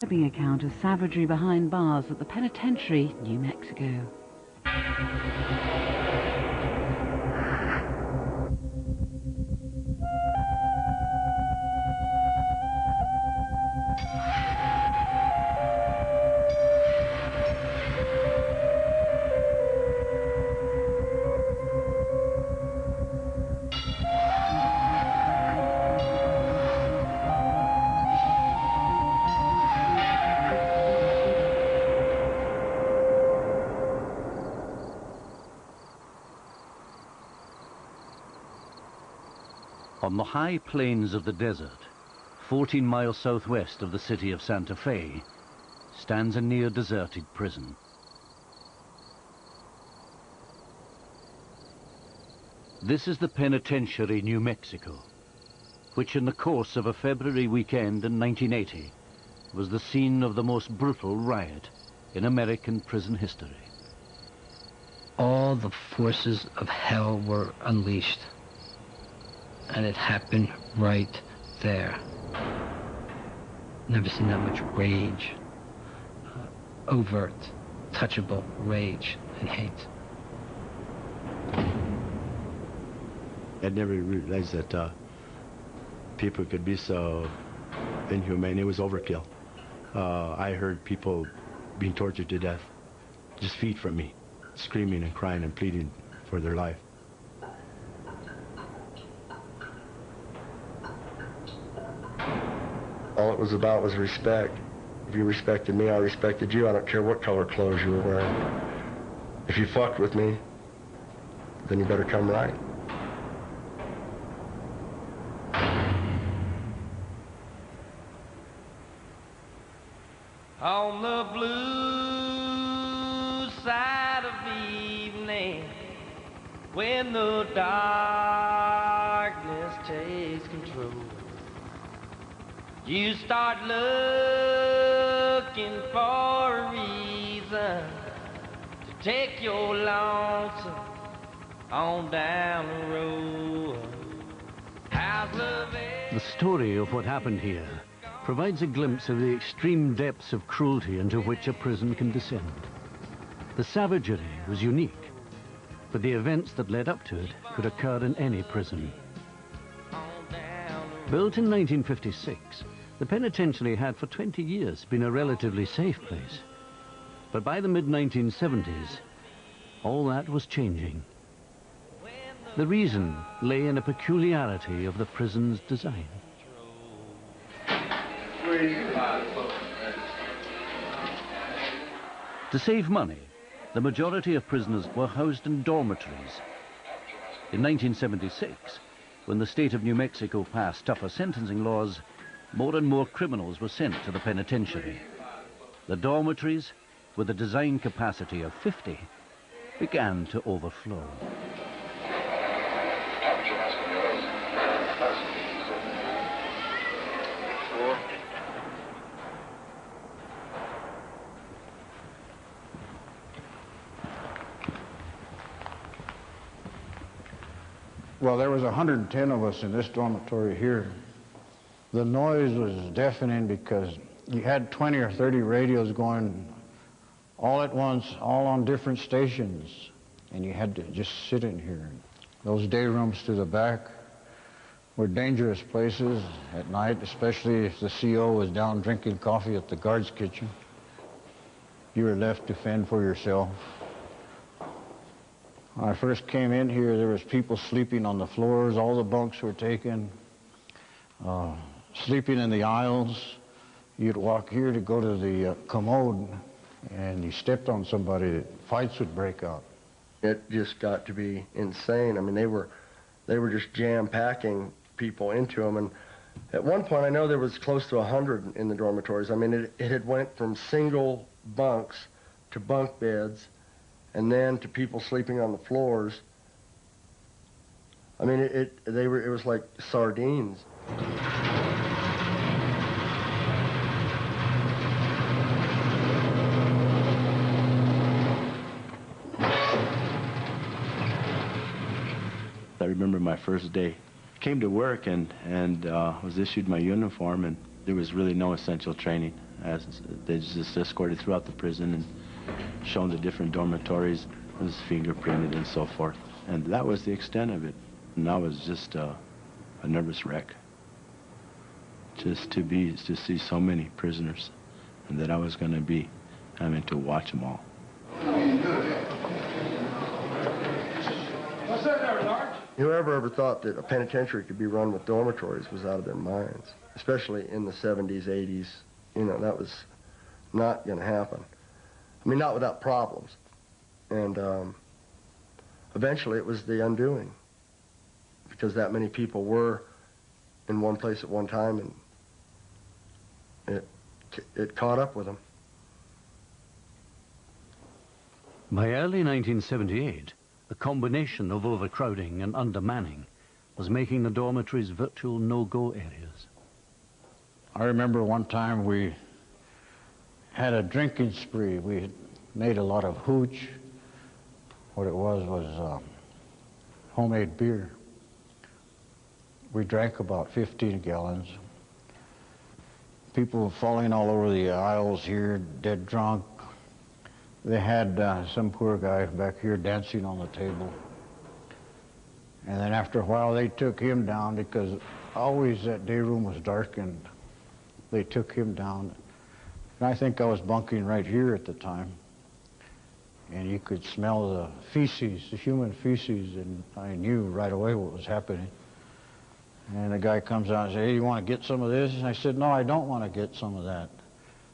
Disturbing account of savagery behind bars at the penitentiary, New Mexico. On the high plains of the desert, 14 miles southwest of the city of Santa Fe, stands a near-deserted prison. This is the penitentiary, New Mexico, which in the course of a February weekend in 1980 was the scene of the most brutal riot in American prison history. All the forces of hell were unleashed. And it happened right there. Never seen that much rage, overt, touchable rage and hate. I'd never realized that people could be so inhumane. It was overkill. I heard people being tortured to death, just feet from me, screaming and crying and pleading for their life. All it was about was respect. If you respected me, I respected you. I don't care what color clothes you were wearing. If you fucked with me, then you better come right. On the blue side of evening, when the darkness takes control, you start looking for a reason to take your lonesome on down the road. How's love? The story of what happened here provides a glimpse of the extreme depths of cruelty into which a prison can descend. The savagery was unique, but the events that led up to it could occur in any prison. Built in 1956, the penitentiary had for 20 years been a relatively safe place. But by the mid-1970s, all that was changing. The reason lay in a peculiarity of the prison's design. To save money, the majority of prisoners were housed in dormitories. In 1976, when the state of New Mexico passed tougher sentencing laws, more and more criminals were sent to the penitentiary. The dormitories, with a design capacity of 50, began to overflow. Well, there was 110 of us in this dormitory here. The noise was deafening because you had 20 or 30 radios going all at once, all on different stations, and you had to just sit in here. Those day rooms to the back were dangerous places at night, especially if the CO was down drinking coffee at the guard's kitchen. You were left to fend for yourself. When I first came in here, there was people sleeping on the floors. All the bunks were taken. Sleeping in the aisles. You'd walk here to go to the commode, and you stepped on somebody, fights would break out. It just got to be insane. I mean, they were just jam-packing people into them. And at one point, I know there was close to 100 in the dormitories. I mean, it had went from single bunks to bunk beds, and then to people sleeping on the floors. I mean, it was like sardines. I remember my first day. Came to work and was issued my uniform, and there was really no essential training. as they just escorted throughout the prison and shown the different dormitories. It was fingerprinted and so forth. And that was the extent of it. And I was just a nervous wreck. Just to see so many prisoners, and that I was going to be having to watch them all. Whoever ever thought that a penitentiary could be run with dormitories was out of their minds, especially in the 70s, 80s. You know, that was not going to happen. I mean, not without problems. And eventually it was the undoing, because that many people were in one place at one time, and it caught up with them. By early 1978, a combination of overcrowding and undermanning was making the dormitories virtual no-go areas. I remember one time we had a drinking spree. We had made a lot of hooch. What it was homemade beer. We drank about 15 gallons. People falling all over the aisles here, dead drunk. They had some poor guy back here dancing on the table. And then after a while, they took him down, because always that day room was darkened. They took him down. And I think I was bunking right here at the time. And you could smell the feces, the human feces, and I knew right away what was happening. And the guy comes out and says, "Hey, you want to get some of this?" And I said, "No, I don't want to get some of that."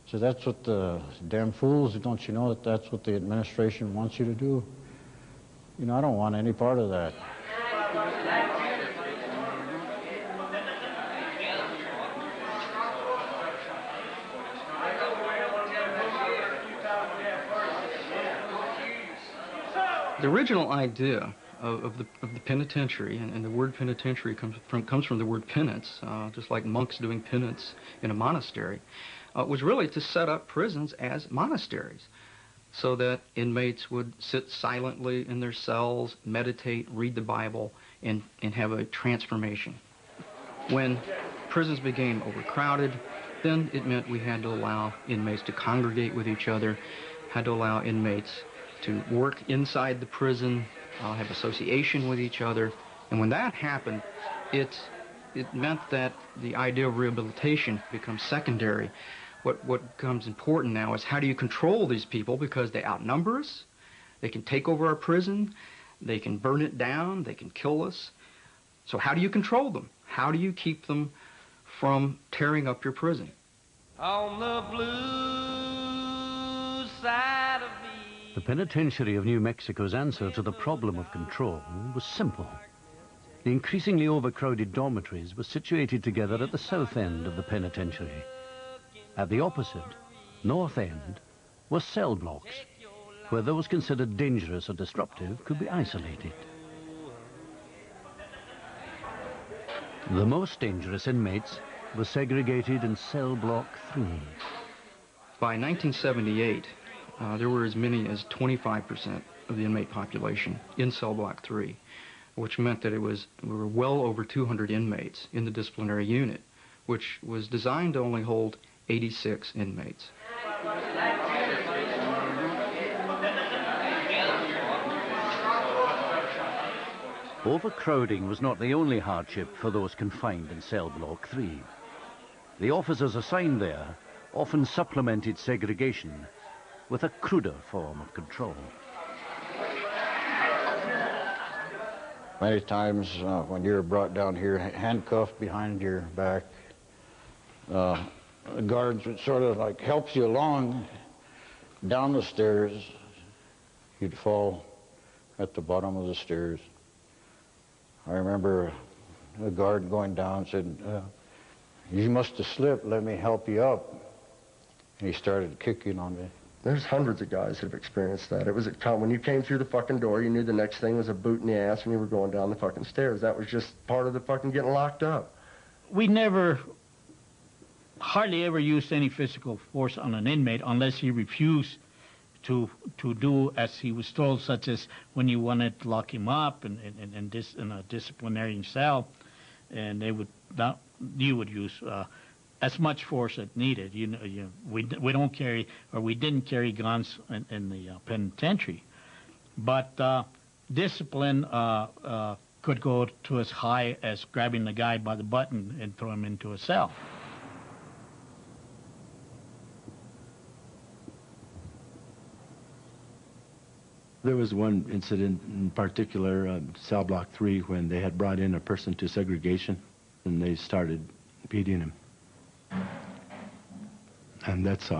So that's what the damn fools, don't you know that that's what the administration wants you to do? You know, I don't want any part of that. The original idea of the penitentiary, and the word penitentiary comes from the word penance, just like monks doing penance in a monastery, was really to set up prisons as monasteries, so that inmates would sit silently in their cells, meditate, read the Bible, and have a transformation. When prisons became overcrowded, then it meant we had to allow inmates to congregate with each other, had to allow inmates to work inside the prison, have association with each other. And when that happened, it meant that the idea of rehabilitation becomes secondary. What becomes important now is, how do you control these people, because they outnumber us, they can take over our prison, they can burn it down, they can kill us. So how do you control them? How do you keep them from tearing up your prison? On the blue side of me. The penitentiary of New Mexico's answer to the problem of control was simple. The increasingly overcrowded dormitories were situated together at the south end of the penitentiary. At the opposite, north end, were cell blocks, where those considered dangerous or disruptive could be isolated. The most dangerous inmates were segregated in cell block 3. By 1978, there were as many as 25% of the inmate population in cell block 3, which meant that we were well over 200 inmates in the disciplinary unit, which was designed to only hold 86 inmates. Overcrowding was not the only hardship for those confined in cell block 3. The officers assigned there often supplemented segregation with a cruder form of control. Many times when you're brought down here, handcuffed behind your back, the guards would sort of like help you along down the stairs. You'd fall at the bottom of the stairs. I remember a guard going down and said, "You must have slipped, let me help you up." And he started kicking on me. There's hundreds of guys that have experienced that. It was when you came through the fucking door, you knew the next thing was a boot in the ass when you were going down the fucking stairs. That was just part of the fucking getting locked up. We never, hardly ever used any physical force on an inmate unless he refused to do as he was told, such as when you wanted to lock him up in a disciplinary cell, and you would use as much force as needed. We don't carry, or we didn't carry guns in the penitentiary, but discipline could go to as high as grabbing the guy by the button and throw him into a cell. There was one incident in particular, cell block 3, when they had brought in a person to segregation and they started beating him. And that's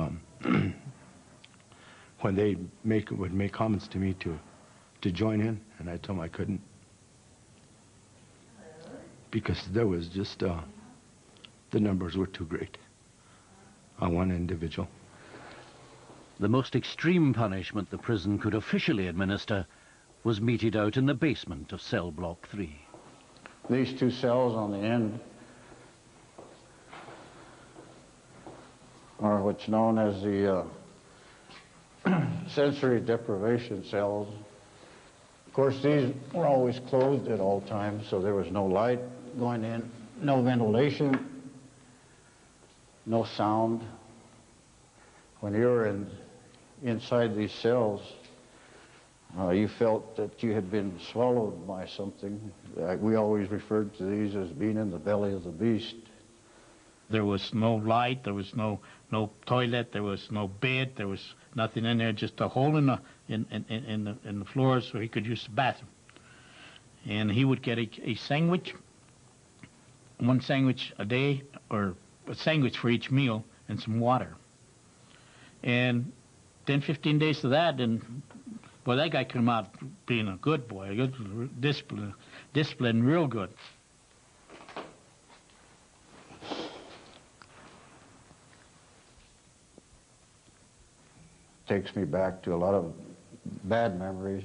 when they would make comments to me to join in, and I told them I couldn't, because there was just the numbers were too great on one individual. The most extreme punishment the prison could officially administer was meted out in the basement of cell block 3. These two cells on the end are what's known as the sensory deprivation cells. Of course, these were always closed at all times, so there was no light going in, no ventilation, no sound. When you were inside these cells, you felt that you had been swallowed by something. We always referred to these as being in the belly of the beast. There was no light, there was no toilet, there was no bed, there was nothing in there, just a hole in the floor so he could use the bathroom. And he would get a sandwich, one sandwich a day, or a sandwich for each meal, and some water. And 10, 15 days to that, and well, that guy came out being a good boy, good discipline real good. Takes me back to a lot of bad memories.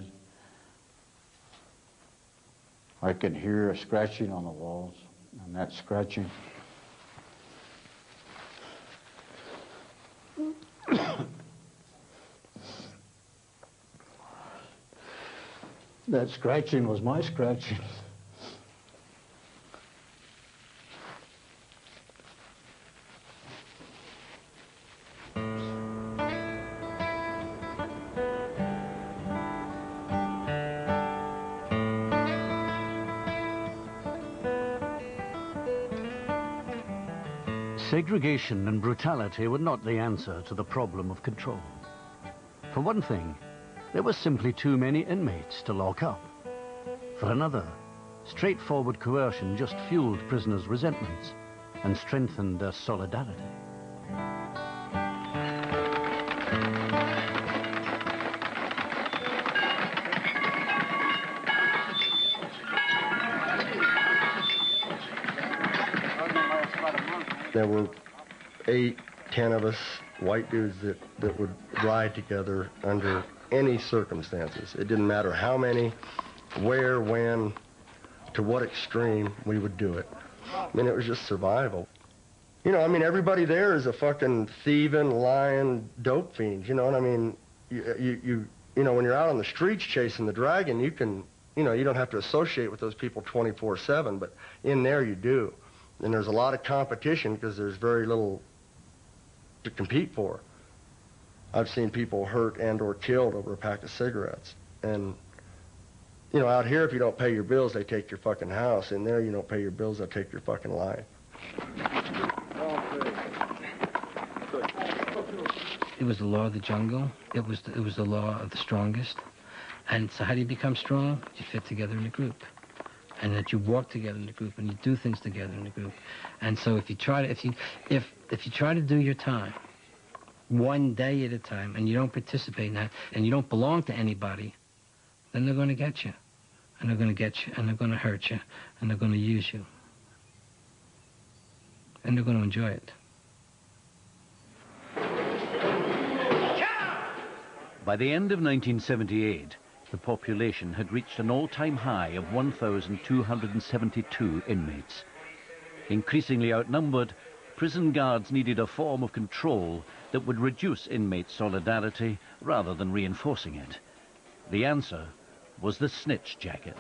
I can hear a scratching on the walls, and that scratching that scratching was my scratching. Segregation and brutality were not the answer to the problem of control. For one thing, there were simply too many inmates to lock up. For another, straightforward coercion just fueled prisoners' resentments and strengthened their solidarity. There were 8, 10 of us, white dudes, that would ride together under any circumstances. It didn't matter how many, where, when, to what extreme, we would do it. I mean, it was just survival. You know, I mean, everybody there is a fucking thieving, lying dope fiend, you know what I mean? You know, when you're out on the streets chasing the dragon, you can, you know, you don't have to associate with those people 24/7, but in there you do. And there's a lot of competition because there's very little to compete for. I've seen people hurt and or killed over a pack of cigarettes. And, you know, out here, if you don't pay your bills, they take your fucking house. In there, you don't pay your bills, they'll take your fucking life. It was the law of the jungle. It was the law of the strongest. And so how do you become strong? You fit together in a group. And that you walk together in the group and you do things together in the group. And so if you try to do your time one day at a time and you don't participate in that and you don't belong to anybody, then they're going to get you. And they're going to get you and they're going to hurt you and they're going to use you. And they're going to enjoy it. By the end of 1978, the population had reached an all-time high of 1,272 inmates. Increasingly outnumbered, prison guards needed a form of control that would reduce inmate solidarity rather than reinforcing it. The answer was the snitch jacket.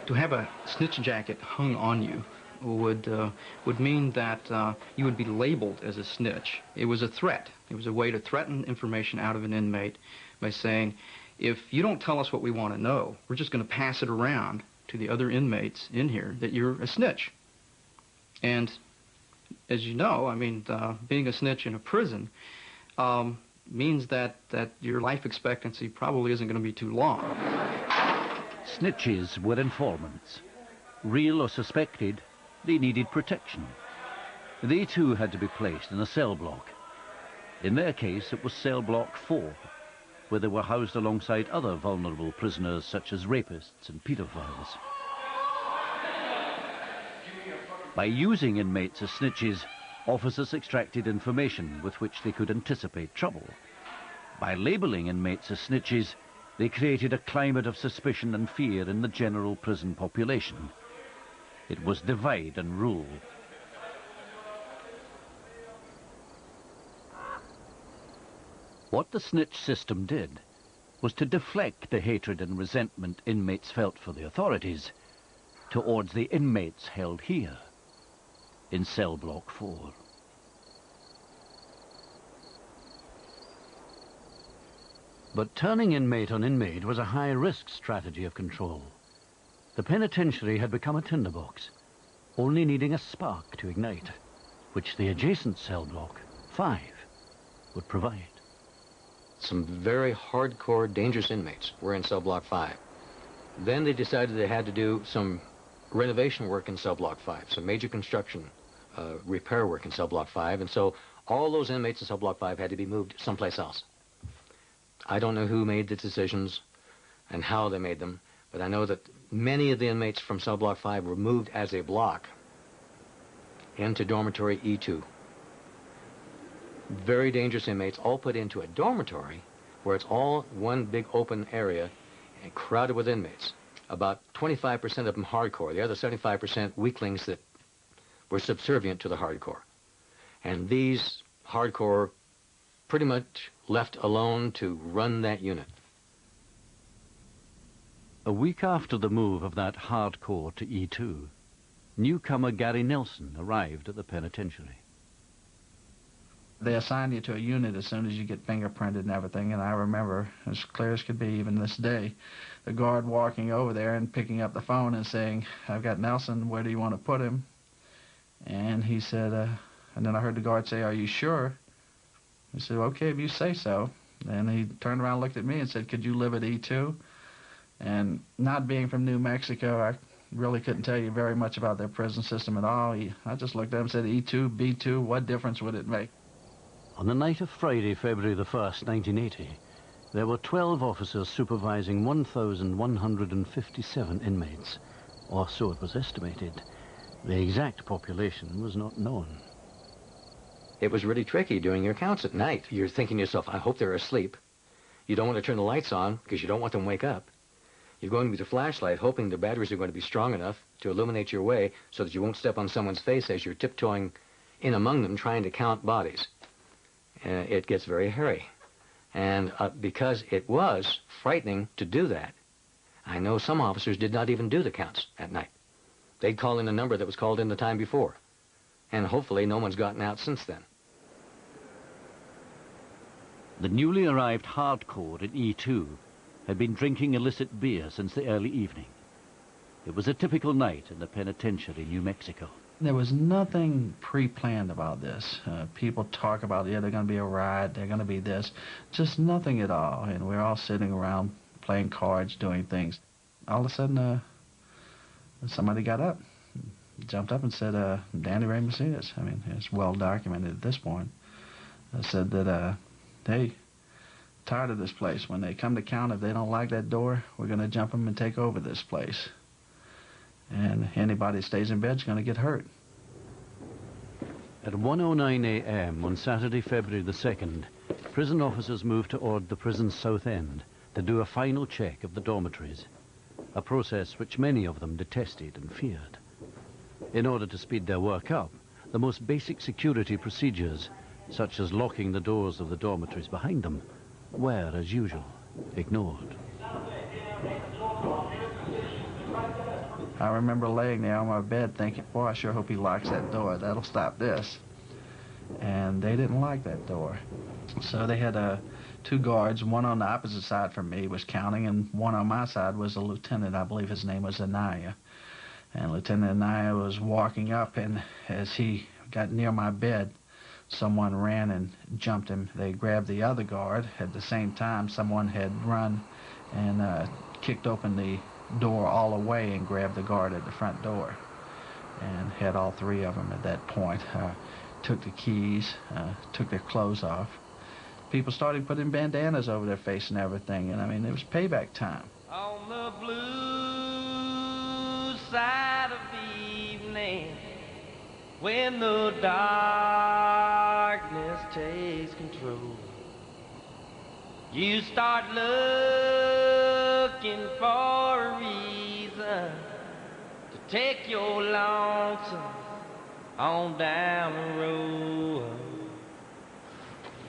To have a snitch jacket hung on you would mean that you would be labeled as a snitch. It was a threat. It was a way to threaten information out of an inmate by saying, if you don't tell us what we want to know, we're just going to pass it around to the other inmates in here that you're a snitch. And as you know, I mean, being a snitch in a prison means that your life expectancy probably isn't going to be too long. Snitches were informants. Real or suspected, they needed protection. They too had to be placed in a cell block. In their case, it was cell block 4, where they were housed alongside other vulnerable prisoners such as rapists and pedophiles. By using inmates as snitches, officers extracted information with which they could anticipate trouble. By labeling inmates as snitches, they created a climate of suspicion and fear in the general prison population. It was divide and rule. What the snitch system did was to deflect the hatred and resentment inmates felt for the authorities towards the inmates held here in cell block 4. But turning inmate on inmate was a high-risk strategy of control. The penitentiary had become a tinderbox, only needing a spark to ignite, which the adjacent cell block 5 would provide. Some very hardcore, dangerous inmates were in cell block 5. Then they decided they had to do some renovation work in cell block 5, some major construction, repair work in cell block 5, and so all those inmates in cell block 5 had to be moved someplace else. I don't know who made the decisions and how they made them, but I know that many of the inmates from cell block 5 were moved as a block into dormitory E2. Very dangerous inmates all put into a dormitory where it's all one big open area and crowded with inmates. About 25% of them hardcore, the other 75% weaklings that were subservient to the hardcore. And these hardcore pretty much left alone to run that unit. A week after the move of that hardcore to E2, newcomer Gary Nelson arrived at the penitentiary. They assign you to a unit as soon as you get fingerprinted and everything, and I remember, as clear as could be even this day, the guard walking over there and picking up the phone and saying, "I've got Nelson, where do you want to put him?" And he said, and then I heard the guard say, "Are you sure?" I said, "Okay, if you say so." And he turned around and looked at me and said, "Could you live at E2? And not being from New Mexico, I really couldn't tell you very much about their prison system at all. I just looked at him and said, E2, B2, what difference would it make? On the night of Friday, February the 1st, 1980, there were 12 officers supervising 1,157 inmates, or so it was estimated. The exact population was not known. It was really tricky doing your counts at night. You're thinking to yourself, I hope they're asleep. You don't want to turn the lights on because you don't want them to wake up. You're going with your flashlight, hoping the batteries are going to be strong enough to illuminate your way so that you won't step on someone's face as you're tiptoeing in among them trying to count bodies. It gets very hairy. And because it was frightening to do that, I know some officers did not even do the counts at night. They'd call in a number that was called in the time before. And hopefully no one's gotten out since then. The newly arrived hardcore in E2 had been drinking illicit beer since the early evening. It was a typical night in the penitentiary, New Mexico. There was nothing pre-planned about this. People talk about, yeah, they're going to be a riot, they're going to be this. Just nothing at all. And we're all sitting around playing cards, doing things. All of a sudden, somebody got up, jumped up and said, Danny Ray Macias. I mean, it's well documented at this point. Said that, hey, tired of this place. When they come to count, if they don't like that door, we're going to jump them and take over this place. And anybody that stays in bed is going to get hurt. At 1:09 a.m. on Saturday, February the 2nd, prison officers moved toward the prison's south end to do a final check of the dormitories, a process which many of them detested and feared. In order to speed their work up, the most basic security procedures, such as locking the doors of the dormitories behind them, were, as usual, ignored. I remember laying there on my bed thinking, boy, I sure hope he locks that door. That'll stop this. And they didn't like that door. So they had two guards. One on the opposite side from me was counting, and one on my side was a lieutenant. I believe his name was Anaya. And Lieutenant Anaya was walking up, and as he got near my bed, someone ran and jumped him. They grabbed the other guard. At the same time, someone had run and kicked open the door all the way and grabbed the guard at the front door, and had all three of them at that point. Took the keys, took their clothes off. People started putting bandanas over their face and everything, and I mean, it was payback time. On the blue side of the evening, when the darkness takes control, you start looking for a reason to take your lonesome on down the road.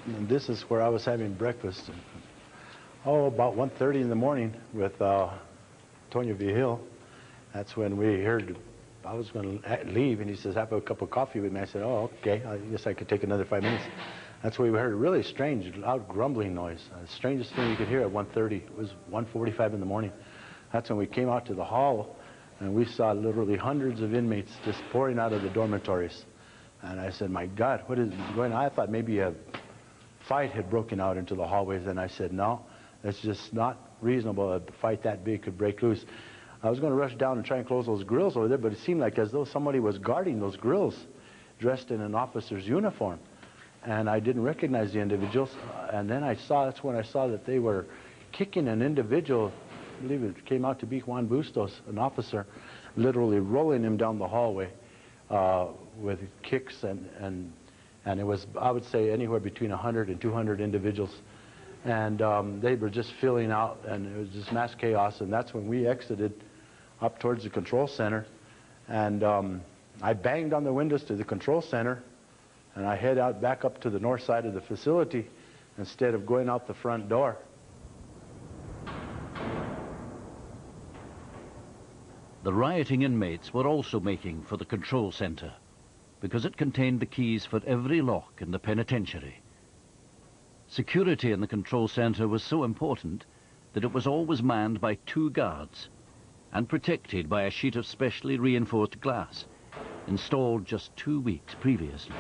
And this is where I was having breakfast. About 1:30 in the morning with Antonio Vigil. That's when we heard I was going to leave, and he says, have a cup of coffee with me. I said, oh, okay, I guess I could take another 5 minutes. That's where we heard a really strange, loud grumbling noise. The strangest thing you could hear at 1:30. It was 1:45 in the morning. That's when we came out to the hall, and we saw literally hundreds of inmates just pouring out of the dormitories. And I said, my God, what is going on? I thought maybe a fight had broken out into the hallways, and I said, no, it's just not reasonable that a fight that big could break loose. I was going to rush down and try and close those grills over there, but it seemed like as though somebody was guarding those grills dressed in an officer's uniform. And I didn't recognize the individuals. And then that's when I saw that they were kicking an individual. I believe it came out to be Juan Bustos, an officer, literally rolling him down the hallway with kicks. And it was, I would say, anywhere between 100 and 200 individuals. And they were just filling out, and it was just mass chaos. And that's when we exited up towards the control center. And I banged on the windows to the control center, and I head out back up to the north side of the facility instead of going out the front door. The rioting inmates were also making for the control center because it contained the keys for every lock in the penitentiary. Security in the control center was so important that it was always manned by 2 guards and protected by a sheet of specially reinforced glass installed just 2 weeks previously.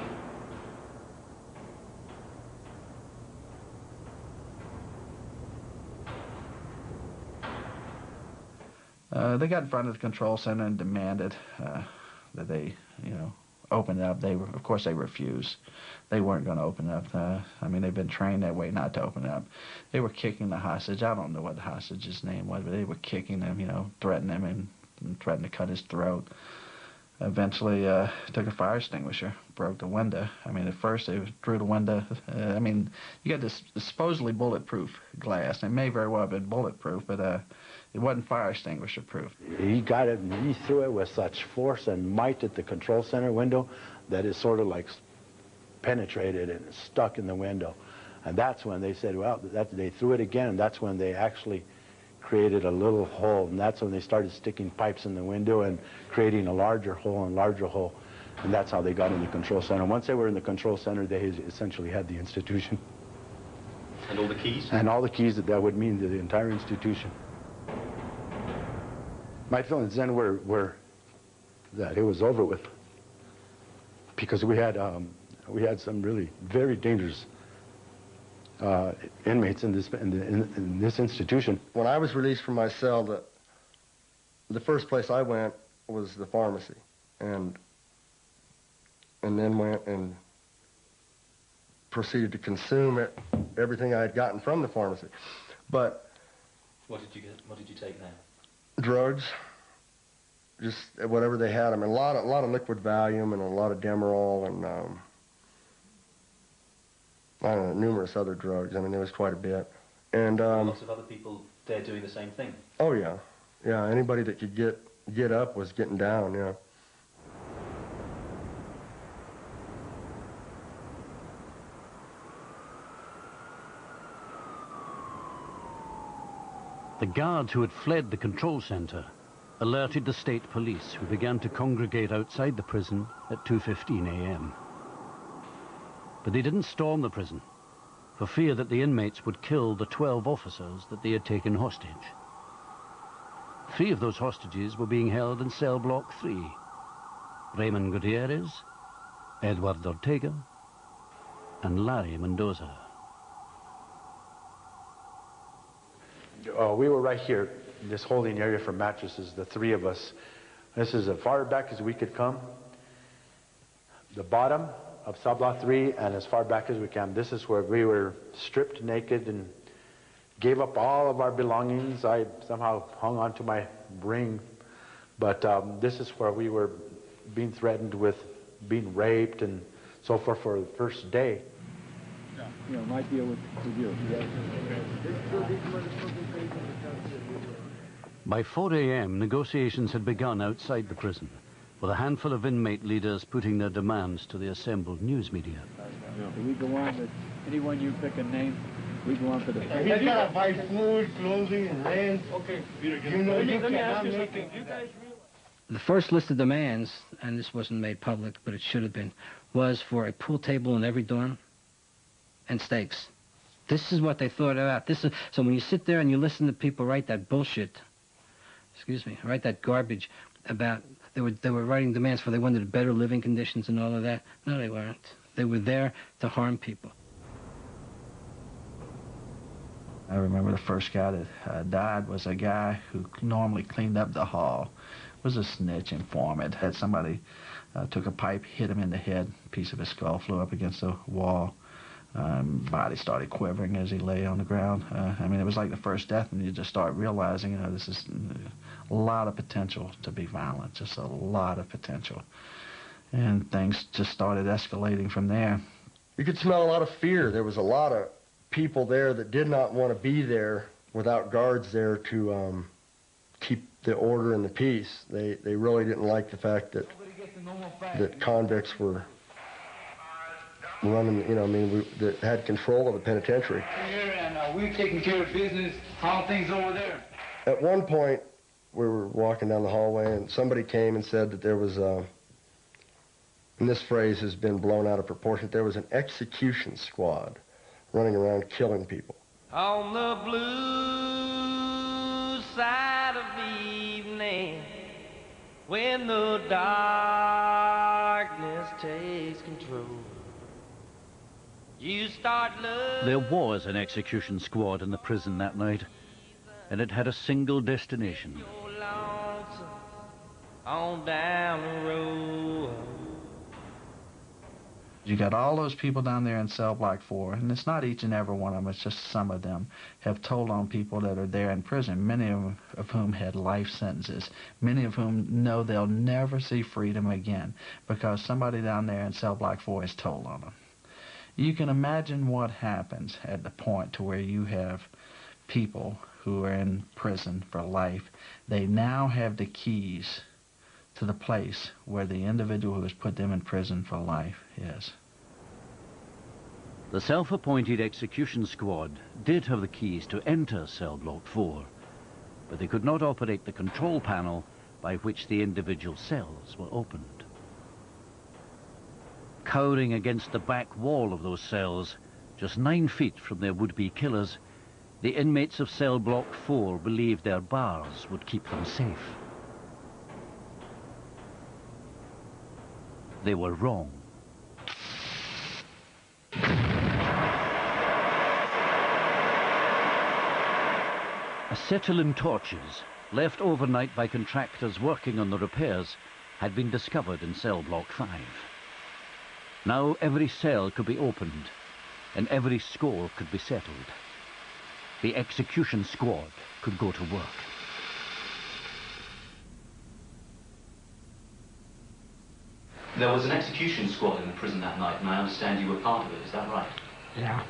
They got in front of the control center and demanded that they, open it up. Of course, they refused. They weren't going to open it up. I mean, they've been trained that way not to open it up. They were kicking the hostage. I don't know what the hostage's name was, but they were kicking him, threatening him and threatening to cut his throat. Eventually, took a fire extinguisher, broke the window. I mean, at first they drew the window. I mean, you got this supposedly bulletproof glass. It may very well have been bulletproof, but it wasn't fire extinguisher proof. He got it, and he threw it with such force and might at the control center window that it sort of like penetrated and stuck in the window. And that's when they said, well, they threw it again, and that's when they actually created a little hole, and that's when they started sticking pipes in the window and creating a larger hole and larger hole, and that's how they got in the control center. Once they were in the control center, they essentially had the institution. And all the keys? And all the keys that would mean to the entire institution. My feelings then were that it was over with, because we had some really very dangerous inmates in this institution. When I was released from my cell, the first place I went was the pharmacy, and then went and proceeded to consume everything I had gotten from the pharmacy. But what did you get? What did you take there? Drugs, just whatever they had. I mean, a lot of liquid Valium and a lot of Demerol and I don't know, numerous other drugs. I mean, there was quite a bit. And lots of other people there doing the same thing. Oh yeah, yeah. Anybody that could get up was getting down. Yeah. The guards who had fled the control center alerted the state police, who began to congregate outside the prison at 2:15 a.m. But they didn't storm the prison, for fear that the inmates would kill the 12 officers that they had taken hostage. 3 of those hostages were being held in cell block 3. Raymond Gutierrez, Edward Ortega, and Larry Mendoza. We were right here, in this holding area for mattresses, the 3 of us. This is as far back as we could come. The bottom of cell block 3 and as far back as we can. This is where we were stripped naked and gave up all of our belongings. I somehow hung onto my ring, but this is where we were being threatened with being raped and so forth for the first day. You know, might deal with you. By 4 a.m., negotiations had begun outside the prison, with a handful of inmate leaders putting their demands to the assembled news media. We go on with anyone you pick a name. We go on for the. He's got to buy food, clothing, and land. Okay, Peter. You know, you cannot make it. You guys. The first list of demands, and this wasn't made public, but it should have been, was for a pool table in every dorm and steaks. This is what they thought about. So when you sit there and you listen to people write that bullshit, write that garbage about they were writing demands for they wanted better living conditions and all of that. No, they weren't. They were there to harm people. I remember the first guy that died was a guy who normally cleaned up the hall. Was a snitch informant. Had somebody took a pipe, hit him in the head, a piece of his skull flew up against the wall. Body started quivering as he lay on the ground. I mean, it was like the first death, and you just start realizing, you know, this is a lot of potential to be violent, just a lot of potential. And things just started escalating from there. You could smell a lot of fear. There was a lot of people there that did not want to be there without guards there to keep the order and the peace. They really didn't like the fact that convicts were running, you know, I mean, that had control of the penitentiary. Here and we're taking care of business. How are things over there? At one point, we were walking down the hallway, and somebody came and said that there was and this phrase has been blown out of proportion, there was an execution squad running around killing people. On the blue side of evening, when the darkness takes control, you start looking. There was an execution squad in the prison that night, and it had a single destination. On down the road. You got all those people down there in cell block 4, and it's not each and every one of them, it's just some of them, have told on people that are there in prison, many of whom had life sentences, many of whom know they'll never see freedom again because somebody down there in cell block 4 has told on them. You can imagine what happens at the point to where you have people who are in prison for life. They now have the keys to the place where the individual who has put them in prison for life is. The self-appointed execution squad did have the keys to enter cell block 4, but they could not operate the control panel by which the individual cells were opened. Cowering against the back wall of those cells, just 9 feet from their would-be killers, the inmates of cell block 4 believed their bars would keep them safe. They were wrong. Acetylene torches, left overnight by contractors working on the repairs, had been discovered in cell block 5. Now every cell could be opened, and every score could be settled. The execution squad could go to work. There was an execution squad in the prison that night, and I understand you were part of it. Is that right? Yeah.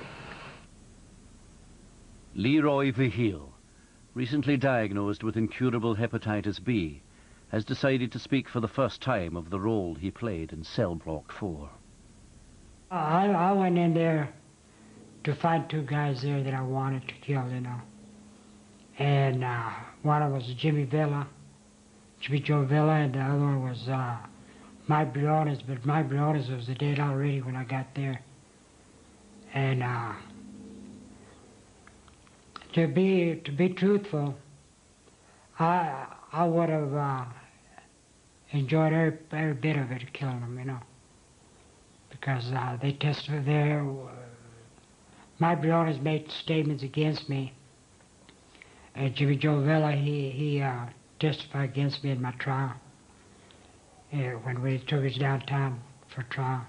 Leroy Vigil, recently diagnosed with incurable hepatitis B, has decided to speak for the first time of the role he played in cell block 4. I went in there to find 2 guys there that I wanted to kill, you know. And one of them was Jimmy Villa, Jimmy Joe Villa, and the other one was my Briones, but my Briones was dead already when I got there. And to be truthful, I would have enjoyed every bit of it, killing them, you know, because they testified there. My Briones made statements against me, and Jimmy Joe Villa, he testified against me in my trial. When we took us downtown for trial,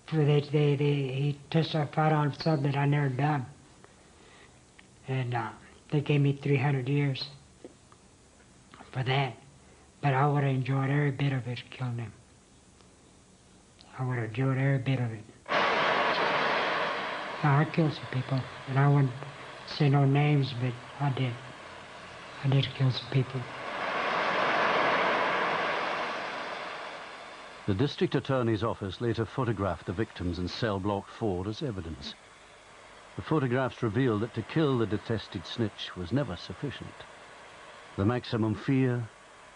he testified on something that I never done, and they gave me 300 years for that. But I would have enjoyed every bit of it, killing him. I would have enjoyed every bit of it. No, I killed some people, and I wouldn't say no names, but I did. I did kill some people. The district attorney's office later photographed the victims in cell block 4 as evidence. The photographs reveal that to kill the detested snitch was never sufficient. The maximum fear,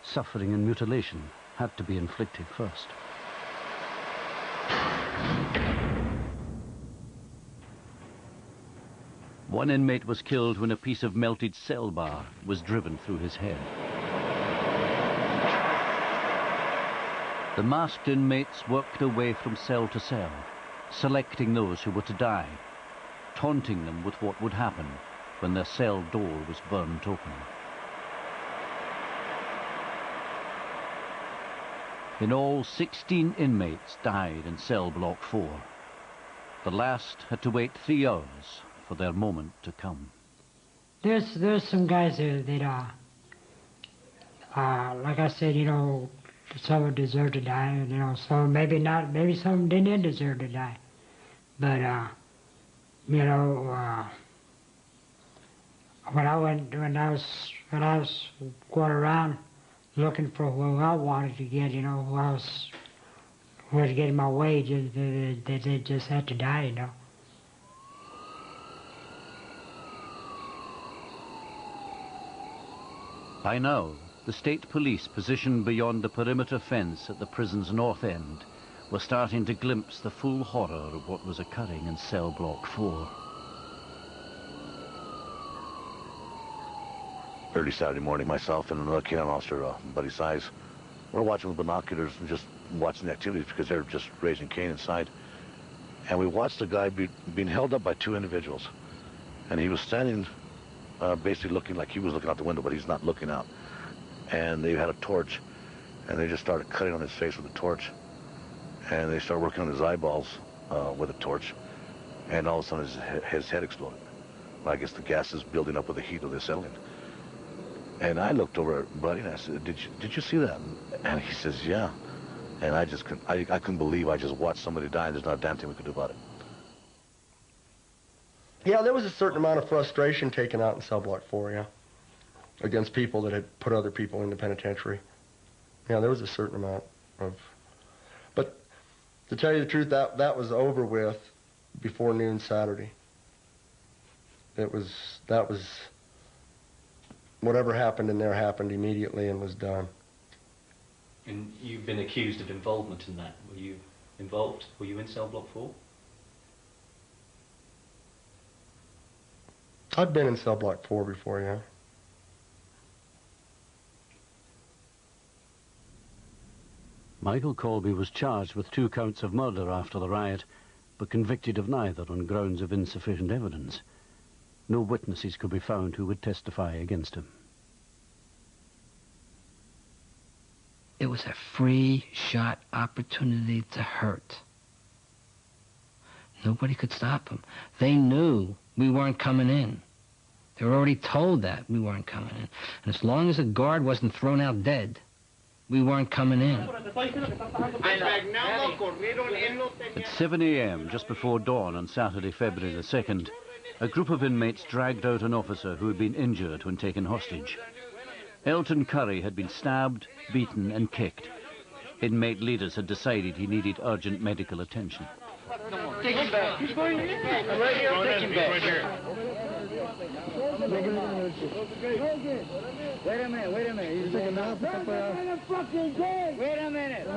suffering and mutilation had to be inflicted first. One inmate was killed when a piece of melted cell bar was driven through his head. The masked inmates worked their way from cell to cell, selecting those who were to die, taunting them with what would happen when their cell door was burnt open. In all, 16 inmates died in cell block 4. The last had to wait 3 hours for their moment to come. There's some guys there that, like I said, you know, some deserve to die, and you know, some maybe not, maybe some didn't deserve to die. But you know, when I was going around looking for who I wanted to get, you know, who was getting my wage, they just had to die, you know. By now, the state police positioned beyond the perimeter fence at the prison's north end were starting to glimpse the full horror of what was occurring in cell block 4. Early Saturday morning, myself and another K-9 officer, Buddy Size, we're watching with binoculars and just watching the activities because they're just raising Cain inside. And we watched the guy being held up by 2 individuals. And he was standing basically looking like he was looking out the window, but he's not looking out. And they had a torch, and they just started cutting on his face with a torch. And they started working on his eyeballs with a torch. And all of a sudden, his head exploded. I guess the gas is building up with the heat of the acetylene. And I looked over at Buddy and I said, did you see that? And he says, yeah. And I couldn't believe I just watched somebody die, and there's not a damn thing we could do about it. Yeah, there was a certain amount of frustration taken out in cell block 4, yeah, against people that had put other people in the penitentiary. Yeah, there was a certain amount of... But to tell you the truth, that was over with before noon Saturday. That was... Whatever happened in there happened immediately and was done. And you've been accused of involvement in that. Were you involved? Were you in cell block 4? I've been in cell block 4 before, yeah. Michael Colby was charged with 2 counts of murder after the riot, but convicted of neither on grounds of insufficient evidence. No witnesses could be found who would testify against him. It was a free shot opportunity to hurt. Nobody could stop them. They knew we weren't coming in. They were already told that we weren't coming in. And as long as the guard wasn't thrown out dead, we weren't coming in. At 7 a.m., just before dawn on Saturday, February the 2nd, a group of inmates dragged out an officer who had been injured when taken hostage. Elton Curry had been stabbed, beaten and kicked. Inmate leaders had decided he needed urgent medical attention. Take him back. He's going in. Right here. Take him back. Wait a minute. He's taking off. Wait a minute.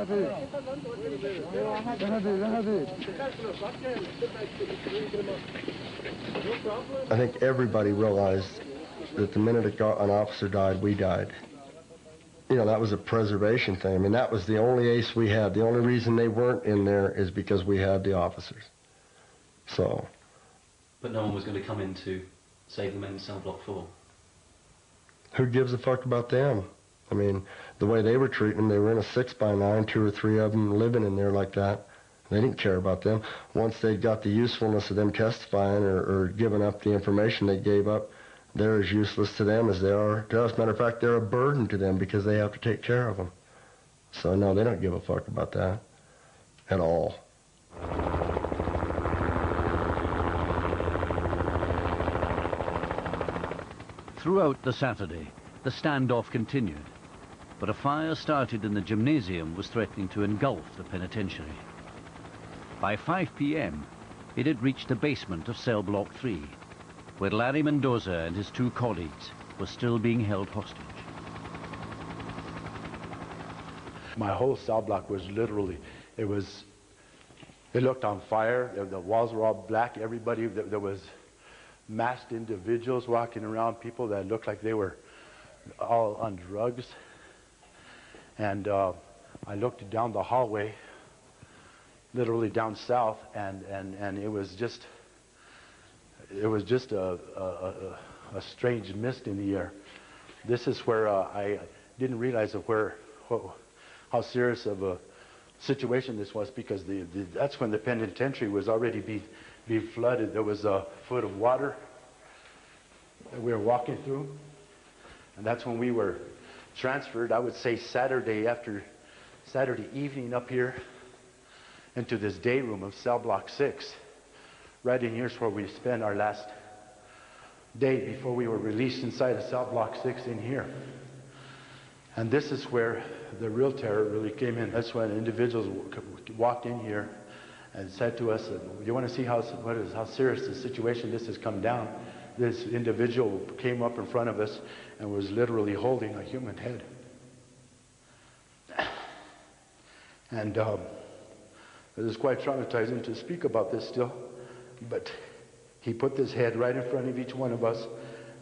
I think everybody realized that the minute an officer died, we died. You know, that was a preservation thing. I mean, that was the only ace we had. The only reason they weren't in there is because we had the officers. So. But no one was going to come in to save the men in cell block 4. Who gives a fuck about them? I mean, the way they were treating them, they were in a 6x9, 2 or 3 of them living in there like that. They didn't care about them. Once they got the usefulness of them testifying or giving up the information they gave up, they're as useless to them as they are to us. Matter of fact, they're a burden to them because they have to take care of them. So, no, they don't give a fuck about that at all. Throughout the Saturday, the standoff continued, but a fire started in the gymnasium was threatening to engulf the penitentiary. By 5 p.m., it had reached the basement of cell block 3, where Larry Mendoza and his 2 colleagues were still being held hostage. My whole cell block was literally, it looked on fire. The walls were all black. Everybody, there was masked individuals walking around, people that looked like they were all on drugs. And I looked down the hallway, literally down south, and it was just a strange mist in the air. This is where I didn't realize how serious of a situation this was, because that's when the penitentiary was already being flooded. There was a foot of water that we were walking through, and that's when we were transferred, I would say Saturday evening up here into this day room of cell block 6. Right in here's where we spent our last day before we were released inside of cell block 6 in here. And this is where the real terror really came in. That's when individuals walked in here and said to us, you want to see how serious the situation this has come down? This individual came up in front of us and was literally holding a human head. And it is quite traumatizing to speak about this still, but he put this head right in front of each one of us,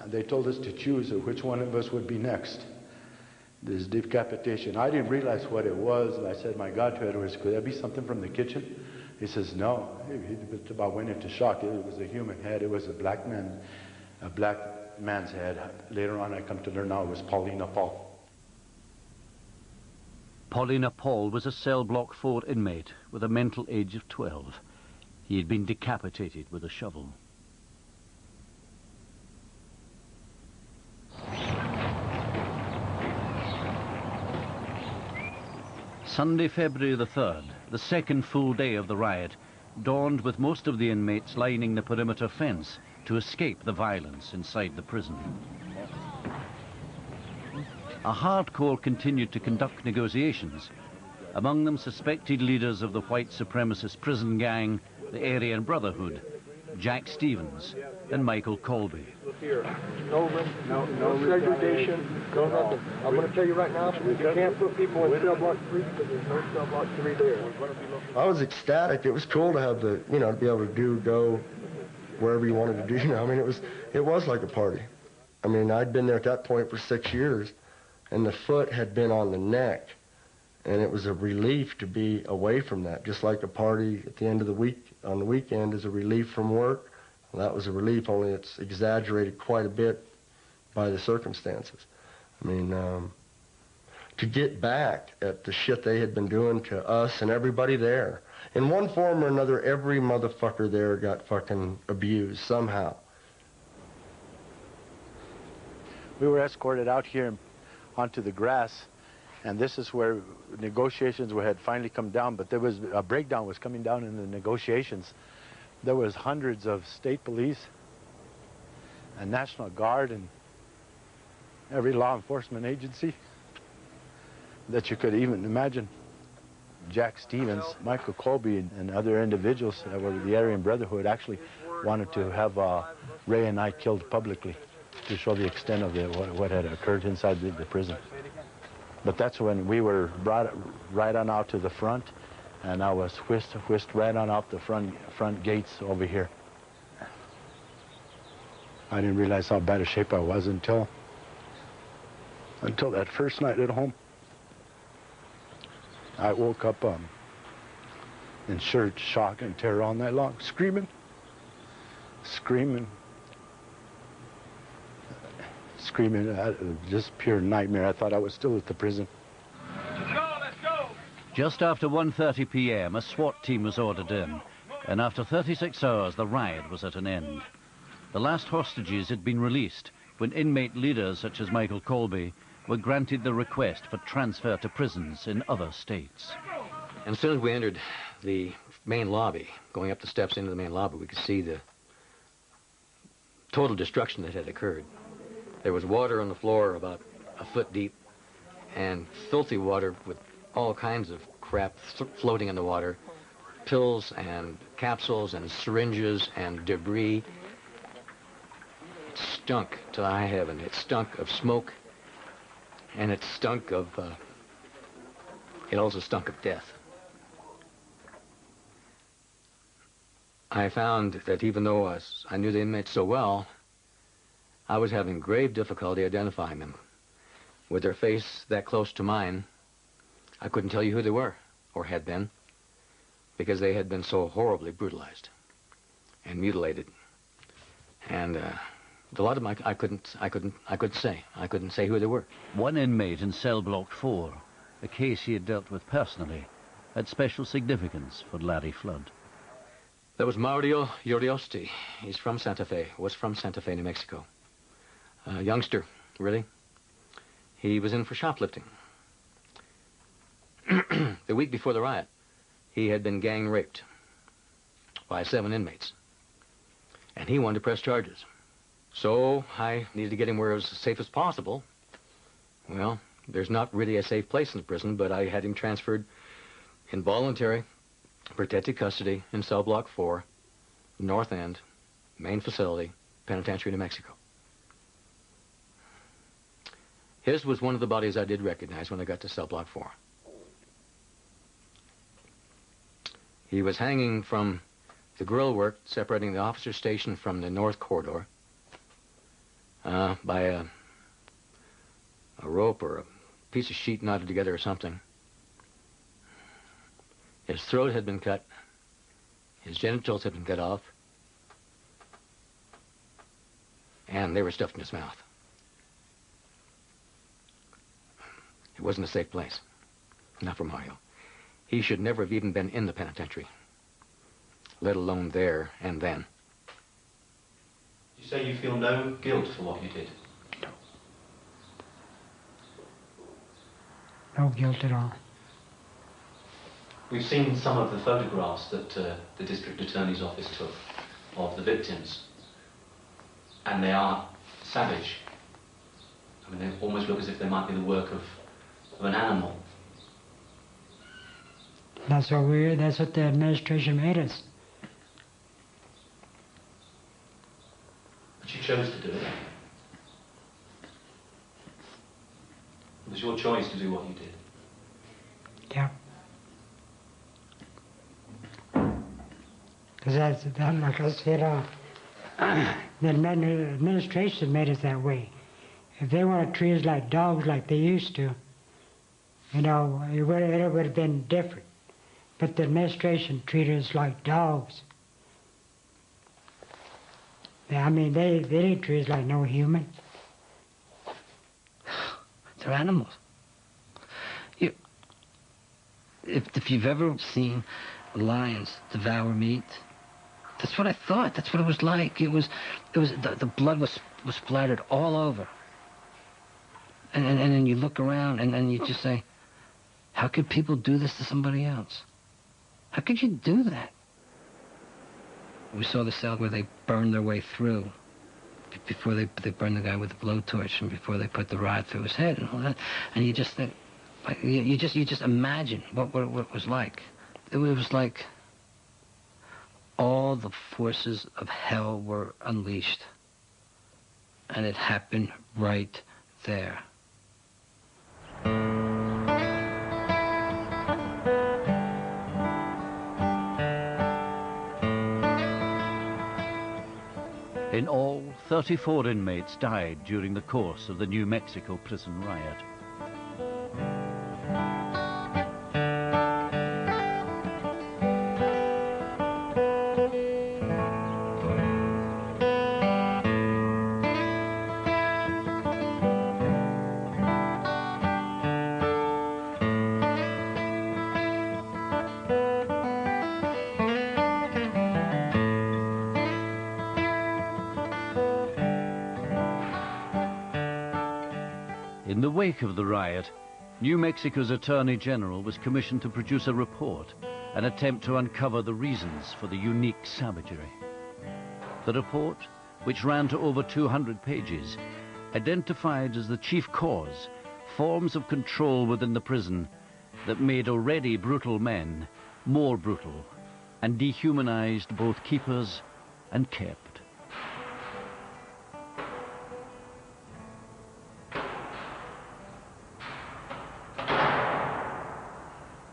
and they told us to choose which one of us would be next. This decapitation. I didn't realize what it was, and I said, my God, to Edwards, could that be something from the kitchen? He says, no. He about went into shock. It was a human head. It was a black man's head. Later on, I come to learn now it was Paulina Paul. Paulina Paul was a cell block 4 inmate with a mental age of 12. He had been decapitated with a shovel. Sunday, February the 3rd, the second full day of the riot, dawned with most of the inmates lining the perimeter fence to escape the violence inside the prison. A hardcore continued to conduct negotiations, among them suspected leaders of the white supremacist prison gang, the Aryan Brotherhood, Jack Stevens and Michael Colby. No segregation, no nothing. I'm going to tell you right now, you can't put people in cell block 3 because there's no cell block 3 there. I was ecstatic. It was cool to have to be able to go wherever you wanted to do. I mean, it was like a party. I mean, I'd been there at that point for 6 years, and the foot had been on the neck, and it was a relief to be away from that, just like a party at the end of the week, on the weekend, is a relief from work. Well, that was a relief, only it's exaggerated quite a bit by the circumstances. I mean, to get back at the shit they had been doing to us and everybody there. In one form or another, every motherfucker there got fucking abused somehow. We were escorted out here onto the grass, and this is where negotiations had finally come down, but there was a breakdown was coming down in the negotiations. There was hundreds of state police and National Guard and every law enforcement agency that you could even imagine. Jack Stevens, Michael Colby, and other individuals that were the Aryan Brotherhood actually wanted to have Ray and I killed publicly to show the extent of what had occurred inside the prison. But that's when we were brought right on out to the front, and I was whisked right on out the front gates over here. I didn't realize how bad a shape I was until that first night at home. I woke up in sheer shock and terror all night long, screaming, just pure nightmare. I thought I was still at the prison. Just after 1:30 p.m., a SWAT team was ordered in, and after 36 hours, the riot was at an end. The last hostages had been released when inmate leaders such as Michael Colby were granted the request for transfer to prisons in other states. And as soon as we entered the main lobby, going up the steps into the main lobby, we could see the total destruction that had occurred. There was water on the floor about a foot deep, and filthy water with all kinds of crap floating in the water, pills and capsules and syringes and debris. It stunk to high heaven. It stunk of smoke, and it stunk of, it also stunk of death. I found that even though I knew the inmates so well, I was having grave difficulty identifying them. With their face that close to mine, I couldn't tell you who they were, or had been, because they had been so horribly brutalized and mutilated. And a lot of them I couldn't say who they were. One inmate in cell block 4, a case he had dealt with personally, had special significance for Larry Flood. That was Mario Uriosti. He's from Santa Fe, was from Santa Fe, New Mexico. A youngster, really. He was in for shoplifting. The week before the riot, he had been gang raped by 7 inmates. And he wanted to press charges. So I needed to get him where it was as safe as possible. Well, there's not really a safe place in the prison, but I had him transferred in voluntary protected custody in cell block 4, North End, main facility, Penitentiary, New Mexico. His was one of the bodies I did recognize when I got to cell block 4. He was hanging from the grill work separating the officer station from the north corridor by a rope or a piece of sheet knotted together or something. His throat had been cut. His genitals had been cut off. And they were stuffed in his mouth. It wasn't a safe place. Not for Mario. He should never have even been in the penitentiary, let alone there and then. You say you feel no guilt for what you did? No guilt at all. We've seen some of the photographs that the district attorney's office took of the victims, and they are savage. I mean, they almost look as if they might be the work of an animal. That's what the administration made us. But you chose to do it. It was your choice to do what you did. Yeah. Because like I said, the administration made us that way. If they want to treat us like dogs like they used to, you know, it would have been different. But the administration treated us like dogs. I mean, they didn't treat us like no human. They're animals. If you've ever seen lions devour meat, that's what I thought. That's what it was like. The blood was splattered all over. And then you look around and then you just say, how could people do this to somebody else? How could you do that? We saw the cell where they burned their way through before they burned the guy with the blowtorch and before they put the rod through his head and all that. And you just think, you just imagine what it was like. It was like all the forces of hell were unleashed and it happened right there. In all, 34 inmates died during the course of the New Mexico prison riot. In the wake of the riot, New Mexico's Attorney General was commissioned to produce a report, an attempt to uncover the reasons for the unique savagery. The report, which ran to over 200 pages, identified as the chief cause forms of control within the prison that made already brutal men more brutal and dehumanized both keepers and kept.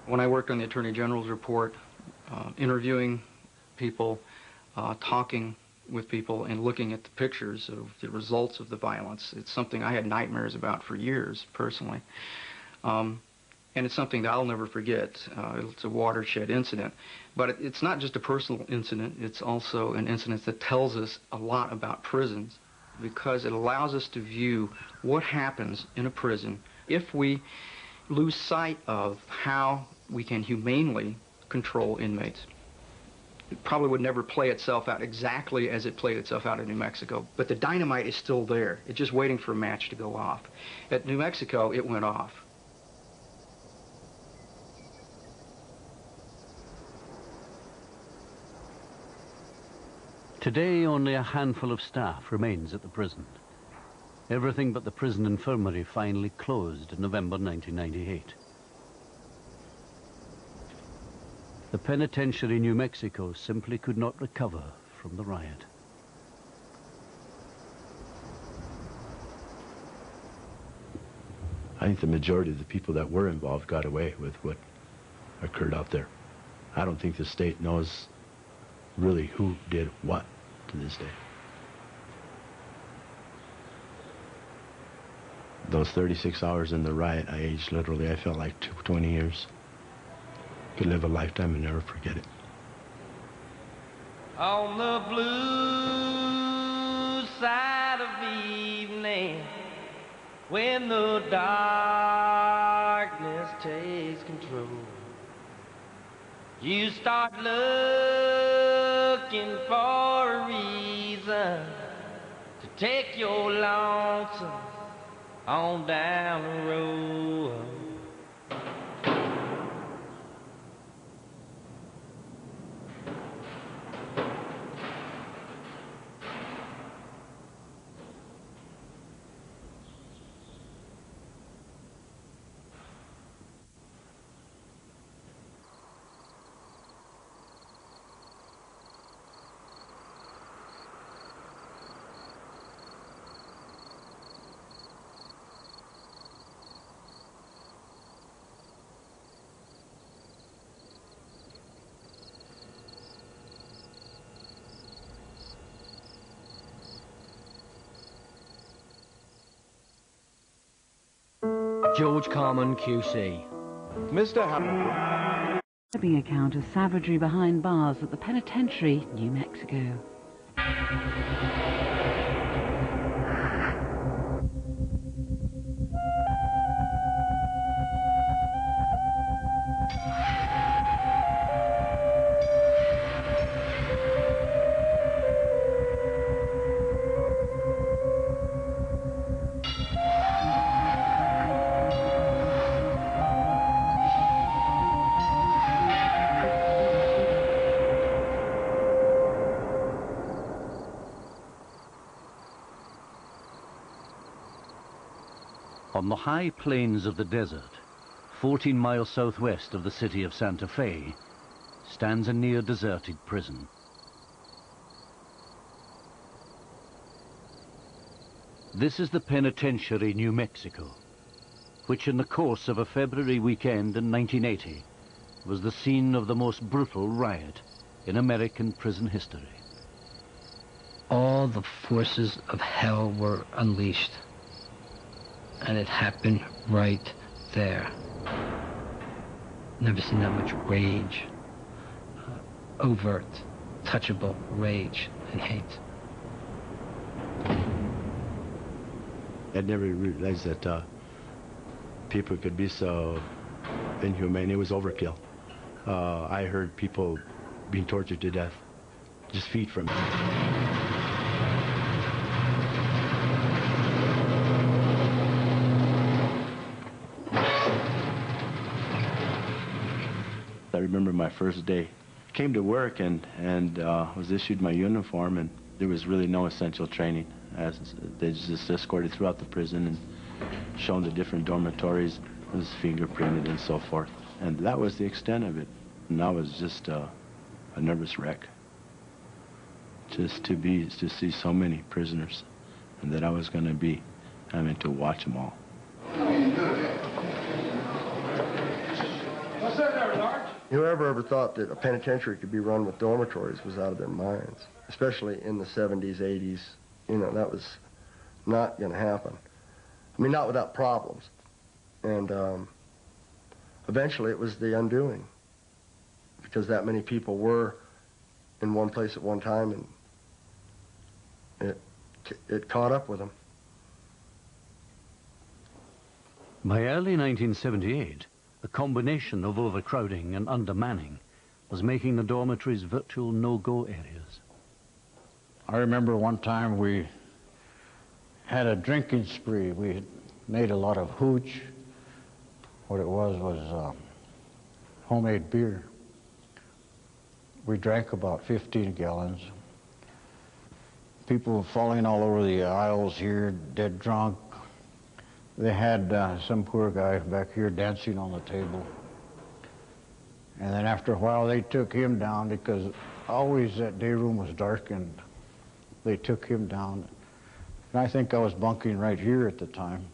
When I worked on the Attorney General's report, interviewing people, talking with people, and looking at the pictures of the results of the violence, it's something I had nightmares about for years, personally. And it's something that I'll never forget. It's a watershed incident. But it's not just a personal incident, it's also an incident that tells us a lot about prisons, because it allows us to view what happens in a prison if we lose sight of how we can humanely control inmates. It probably would never play itself out exactly as it played itself out in New Mexico, but the dynamite is still there. It's just waiting for a match to go off. At New Mexico, it went off. Today, only a handful of staff remains at the prison. Everything but the prison infirmary finally closed in November 1998. The penitentiary in New Mexico simply could not recover from the riot. I think the majority of the people that were involved got away with what occurred out there. I don't think the state knows really who did what to this day. Those 36 hours in the riot, I aged literally, I felt like 20 years. Could live a lifetime and never forget it. On the blue side of evening, when the darkness takes control, you start looking for a reason to take your lonesome on down the road. George Carman, QC. Mr. Hamilton. Disturbing account of savagery behind bars at the penitentiary, New Mexico. On the high plains of the desert, 14 miles southwest of the city of Santa Fe, stands a near-deserted prison. This is the penitentiary, New Mexico, which in the course of a February weekend in 1980 was the scene of the most brutal riot in American prison history. All the forces of hell were unleashed, and it happened right there. Never seen that much rage, overt, touchable rage and hate. I'd never realized that people could be so inhumane. It was overkill. I heard people being tortured to death, just feet from it. I remember my first day. Came to work and was issued my uniform, and there was really no essential training. As they just escorted throughout the prison and shown the different dormitories. It was fingerprinted and so forth. And that was the extent of it. And I was just a nervous wreck. Just to see so many prisoners, and that I was going to be having to watch them all. What's that there, Large? Whoever ever thought that a penitentiary could be run with dormitories was out of their minds, especially in the 70s, 80s. You know, that was not going to happen. I mean, not without problems. And eventually it was the undoing, because that many people were in one place at one time, and it caught up with them. By early 1978, a combination of overcrowding and undermanning was making the dormitories virtual no-go areas. I remember one time we had a drinking spree. We had made a lot of hooch. What it was homemade beer. We drank about 15 gallons. People falling all over the aisles here, dead drunk. They had some poor guy back here dancing on the table. And then after a while, they took him down, because always that day room was darkened. They took him down. And I think I was bunking right here at the time.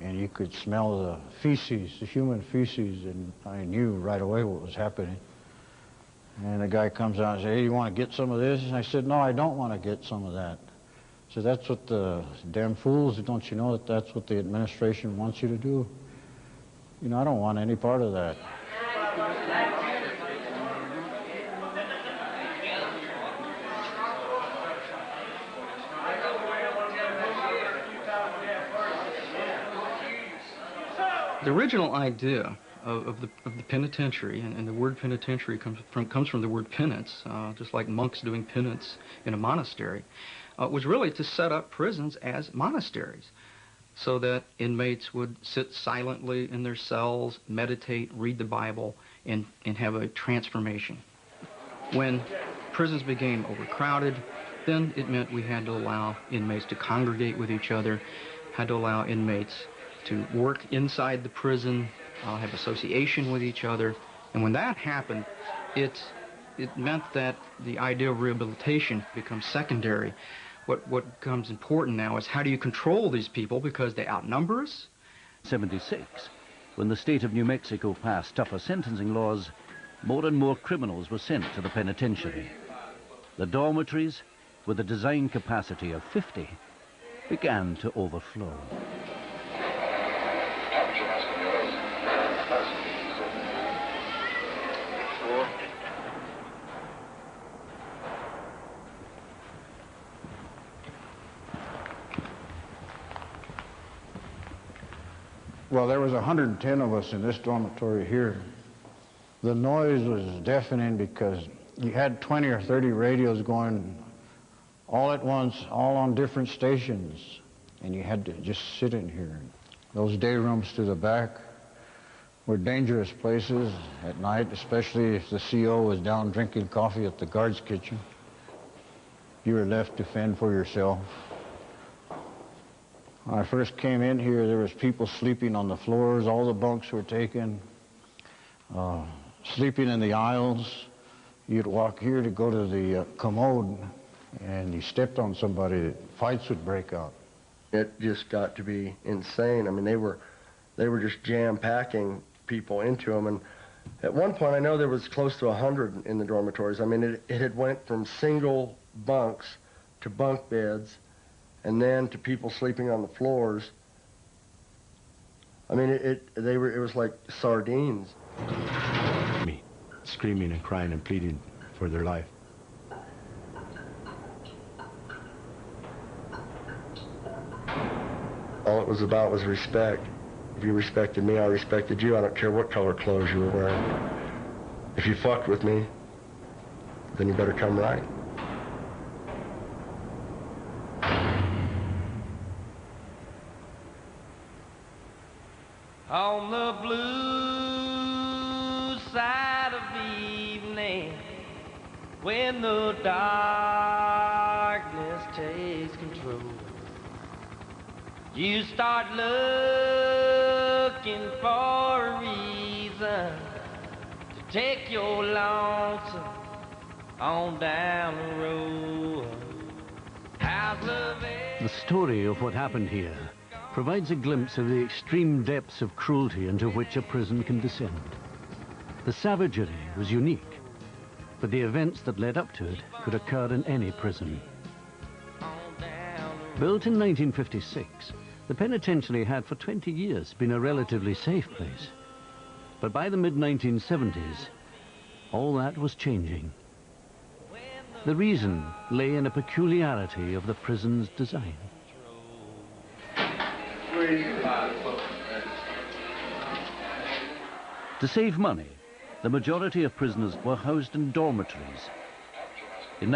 And you could smell the feces, the human feces, and I knew right away what was happening. And the guy comes out and says, "Hey, you want to get some of this?" And I said, "No, I don't want to get some of that." So that's what the damn fools, don't you know that that's what the administration wants you to do? You know, I don't want any part of that. The original idea of the penitentiary, and the word penitentiary comes from the word penance, just like monks doing penance in a monastery, was really to set up prisons as monasteries, so that inmates would sit silently in their cells, meditate, read the Bible, and have a transformation. When prisons became overcrowded, then it meant we had to allow inmates to congregate with each other, had to allow inmates to work inside the prison, have association with each other. And when that happened, it meant that the idea of rehabilitation becomes secondary. What becomes important now is, how do you control these people, because they outnumber us? 1976, when the state of New Mexico passed tougher sentencing laws, more and more criminals were sent to the penitentiary. The dormitories, with a design capacity of 50, began to overflow. Well, there was 110 of us in this dormitory here. The noise was deafening, because you had 20 or 30 radios going all at once, all on different stations, and you had to just sit in here. Those day rooms to the back were dangerous places at night, especially if the CO was down drinking coffee at the guard's kitchen. You were left to fend for yourself. When I first came in here, there was people sleeping on the floors. All the bunks were taken. Sleeping in the aisles. You'd walk here to go to the commode, and you stepped on somebody, fights would break out. It just got to be insane. I mean, they were just jam-packing people into them, and at one point I know there was close to 100 in the dormitories. I mean, it had went from single bunks to bunk beds, and then to people sleeping on the floors. I mean, it was like sardines. Me, screaming and crying and pleading for their life. All it was about was respect. If you respected me, I respected you. I don't care what color clothes you were wearing. If you fucked with me, then you better come right. On the blue side of evening, when the darkness takes control, you start looking for a reason to take your lonesome on down the road. How's love? The story of what happened here provides a glimpse of the extreme depths of cruelty into which a prison can descend. The savagery was unique, but the events that led up to it could occur in any prison. Built in 1956, the penitentiary had for 20 years been a relatively safe place. But by the mid-1970s, all that was changing. The reason lay in a peculiarity of the prison's design. To save money, the majority of prisoners were housed in dormitories. In